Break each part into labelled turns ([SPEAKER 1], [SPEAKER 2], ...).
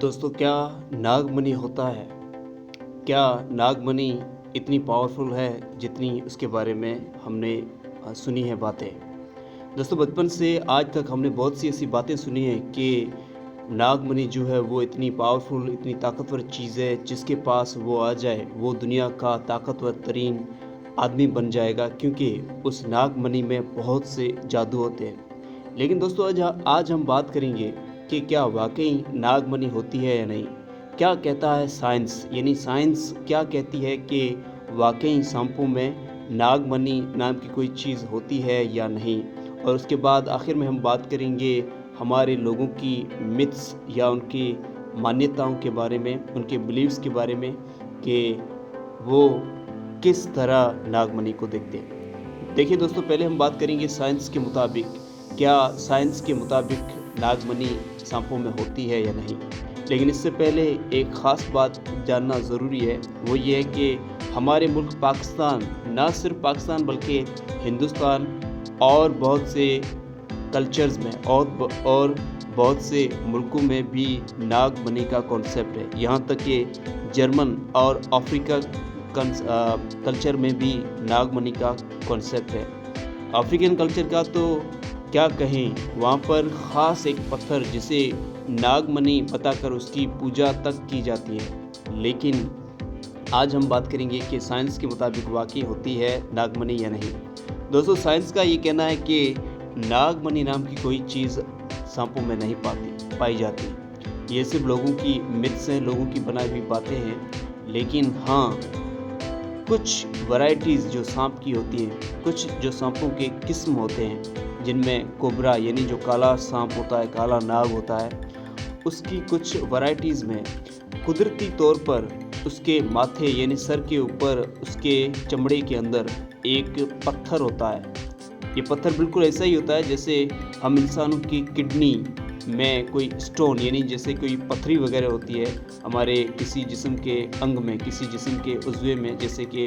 [SPEAKER 1] दोस्तों, क्या नागमणि होता है? क्या नागमणि इतनी पावरफुल है जितनी उसके बारे में हमने सुनी है बातें। दोस्तों, बचपन से आज तक हमने बहुत सी ऐसी बातें सुनी हैं कि नागमणि जो है वो इतनी पावरफुल, इतनी ताकतवर चीज़ है, जिसके पास वो आ जाए वो दुनिया का ताकतवर तरीन आदमी बन जाएगा, क्योंकि उस नागमणि में बहुत से जादू होते हैं। लेकिन दोस्तों, आज हम बात करेंगे कि क्या वाक़ई नागमणि होती है या नहीं? क्या कहता है साइंस? यानी साइंस क्या कहती है कि वाक़ई सांपों में नागमणि नाम की कोई चीज़ होती है या नहीं? और उसके बाद आखिर में हम बात करेंगे हमारे लोगों की मिथ्स या उनकी मान्यताओं के बारे में, उनके बिलीव्स के बारे में कि वो किस तरह नागमणि को देखते हैं। देखिए दोस्तों, पहले हम बात करेंगे साइंस के मुताबिक। क्या साइंस के मुताबिक नागमणि सांपों में होती है या नहीं? लेकिन इससे पहले एक ख़ास बात जानना ज़रूरी है, वो ये है कि हमारे मुल्क पाकिस्तान, ना सिर्फ पाकिस्तान बल्कि हिंदुस्तान और बहुत से कल्चर्स में और बहुत से मुल्कों में भी नागमणि का कॉन्सेप्ट है। यहाँ तक कि जर्मन और अफ्रीका कल्चर में भी नागमणि का कॉन्सेप्ट है। अफ्रीकन कल्चर का तो क्या कहें, वहाँ पर ख़ास एक पत्थर जिसे नागमणि बताकर उसकी पूजा तक की जाती है। लेकिन आज हम बात करेंगे कि साइंस के मुताबिक वाकई होती है नागमणि या नहीं। दोस्तों, साइंस का ये कहना है कि नागमणि नाम की कोई चीज़ सांपों में नहीं पाई जाती। ये सिर्फ लोगों की मिथ्स हैं, लोगों की बनाई हुई बातें हैं। लेकिन हाँ, कुछ वैरायटीज़ जो सांप की होती हैं, कुछ जो सांपों के किस्म होते हैं, जिनमें कोबरा यानी जो काला सांप होता है, काला नाग होता है, उसकी कुछ वैरायटीज़ में कुदरती तौर पर उसके माथे यानी सर के ऊपर, उसके चमड़े के अंदर एक पत्थर होता है। ये पत्थर बिल्कुल ऐसा ही होता है जैसे हम इंसानों की किडनी में कोई स्टोन यानी जैसे कोई पथरी वगैरह होती है हमारे किसी जिस्म के अंग में, किसी जिस्म के उज़्वे में, जैसे कि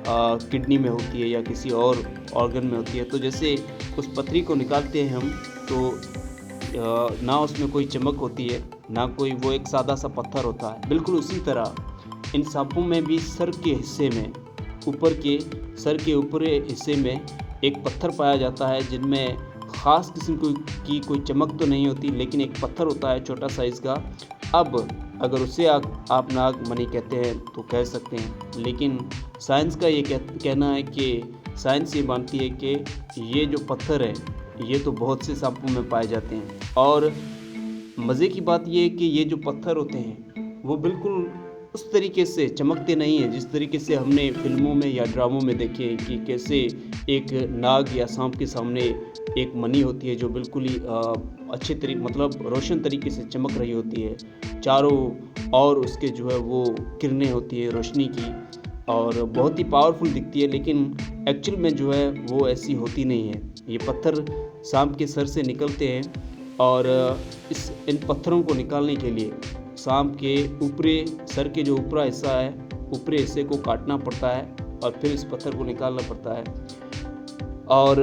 [SPEAKER 1] किडनी में होती है या किसी और ऑर्गन में होती है। तो जैसे उस पथरी को निकालते हैं हम, तो ना उसमें कोई चमक होती है, ना कोई, वो एक सादा सा पत्थर होता है। बिल्कुल उसी तरह इन सांपों में भी सर के हिस्से में, ऊपर के सर के ऊपरी हिस्से में एक पत्थर पाया जाता है, जिनमें ख़ास किस्म की कोई चमक तो नहीं होती, लेकिन एक पत्थर होता है छोटा साइज़ का। अब अगर उसे आप नागमणि कहते हैं तो कह सकते हैं, लेकिन साइंस का ये कहना है कि साइंस ये मानती है कि ये जो पत्थर है ये तो बहुत से सांपों में पाए जाते हैं। और मज़े की बात ये है कि ये जो पत्थर होते हैं वो बिल्कुल उस तरीके से चमकते नहीं हैं जिस तरीके से हमने फिल्मों में या ड्रामों में देखे हैं कि कैसे एक नाग या सांप के सामने एक मणि होती है जो बिल्कुल ही अच्छे तरीके, मतलब रोशन तरीके से चमक रही होती है, चारों और उसके जो है वो किरणें होती है रोशनी की, और बहुत ही पावरफुल दिखती है। लेकिन एक्चुअल में जो है वो ऐसी होती नहीं है। ये पत्थर सांप के सर से निकलते हैं, और इन पत्थरों को निकालने के लिए सांप के ऊपरी सर के जो ऊपरा हिस्सा है, ऊपरी हिस्से को काटना पड़ता है और फिर इस पत्थर को निकालना पड़ता है। और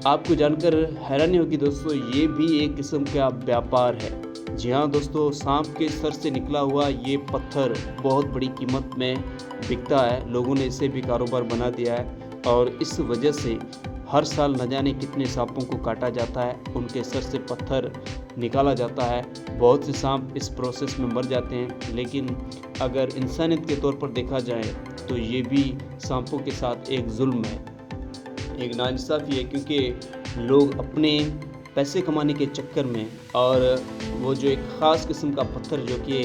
[SPEAKER 1] आपको जानकर हैरानी होगी दोस्तों, ये भी एक किस्म का व्यापार है। जी हाँ दोस्तों, सांप के सर से निकला हुआ ये पत्थर बहुत बड़ी कीमत में बिकता है। लोगों ने इसे भी कारोबार बना दिया है, और इस वजह से हर साल न जाने कितने सांपों को काटा जाता है, उनके सर से पत्थर निकाला जाता है। बहुत से सांप इस प्रोसेस में मर जाते हैं। लेकिन अगर इंसानियत के तौर पर देखा जाए तो ये भी सांपों के साथ एक जुल्म है, एक नाइंसाफ़ी है, क्योंकि लोग अपने पैसे कमाने के चक्कर में, और वो जो एक ख़ास किस्म का पत्थर जो कि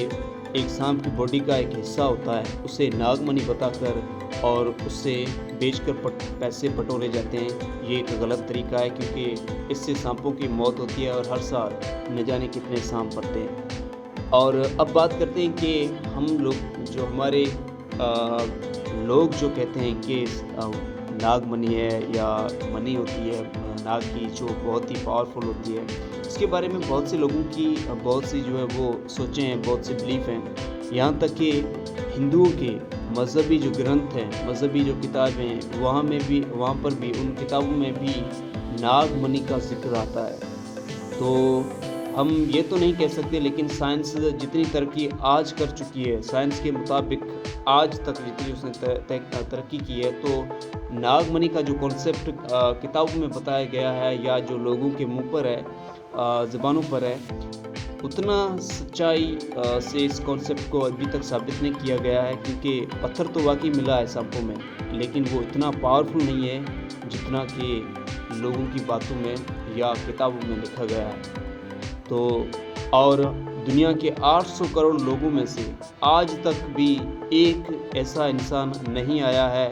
[SPEAKER 1] एक सांप की बॉडी का एक हिस्सा होता है, उसे नागमणि बताकर और उससे बेचकर पैसे बटोरे जाते हैं। ये एक गलत तरीका है, क्योंकि इससे सांपों की मौत होती है और हर साल न जाने कितने सांप मरते हैं। और अब बात करते हैं कि हम लोग जो हमारे लोग जो कहते हैं कि नागमणि है या मणि होती है नाग की, जो बहुत ही पावरफुल होती है, इसके बारे में बहुत से लोगों की बहुत सी जो है वो सोचें हैं, बहुत से बिलीफ हैं। यहाँ तक कि हिंदुओं के मज़हबी जो ग्रंथ हैं, मज़हबी जो किताबें हैं, वहाँ पर भी उन किताबों में भी नागमणि का जिक्र आता है। तो ہم یہ تو نہیں کہہ سکتے، لیکن سائنس جتنی ترقی آج کر چکی ہے، سائنس کے مطابق آج تک جتنی اس نے ترقی کی ہے، تو ناگ منی کا جو کانسیپٹ کتابوں میں بتایا گیا ہے یا جو لوگوں کے منہ پر ہے، زبانوں پر ہے، اتنا سچائی سے اس کانسیپٹ کو ابھی تک ثابت نہیں کیا گیا ہے، کیونکہ پتھر تو واقعی ملا ہے سانپوں میں، لیکن وہ اتنا پاورفل نہیں ہے جتنا کہ لوگوں کی باتوں میں یا کتابوں میں لکھا گیا ہے۔ تو اور دنیا کے 800 کروڑ لوگوں میں سے آج تک بھی ایک ایسا انسان نہیں آیا ہے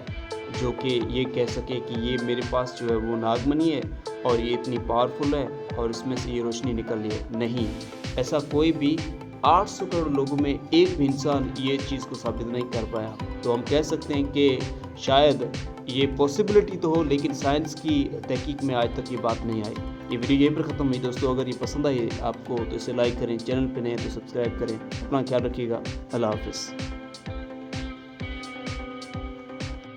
[SPEAKER 1] جو کہ یہ کہہ سکے کہ یہ میرے پاس جو ہے وہ ناگ منی ہے اور یہ اتنی پاورفل ہے اور اس میں سے یہ روشنی نکل رہی ہے۔ نہیں، ایسا کوئی بھی 800 کروڑ لوگوں میں ایک بھی انسان یہ چیز کو ثابت نہیں کر پایا۔ تو ہم کہہ سکتے ہیں کہ شاید یہ پاسبلٹی تو ہو، لیکن سائنس کی تحقیق میں آج تک یہ بات نہیں آئی۔ یہ ویڈیو یہیں پر ختم ہوئی دوستو۔ اگر یہ پسند آئی آپ کو تو اسے لائک کریں، چینل پہ نئے ہیں تو سبسکرائب کریں۔ اپنا خیال رکھیے گا، اللہ حافظ۔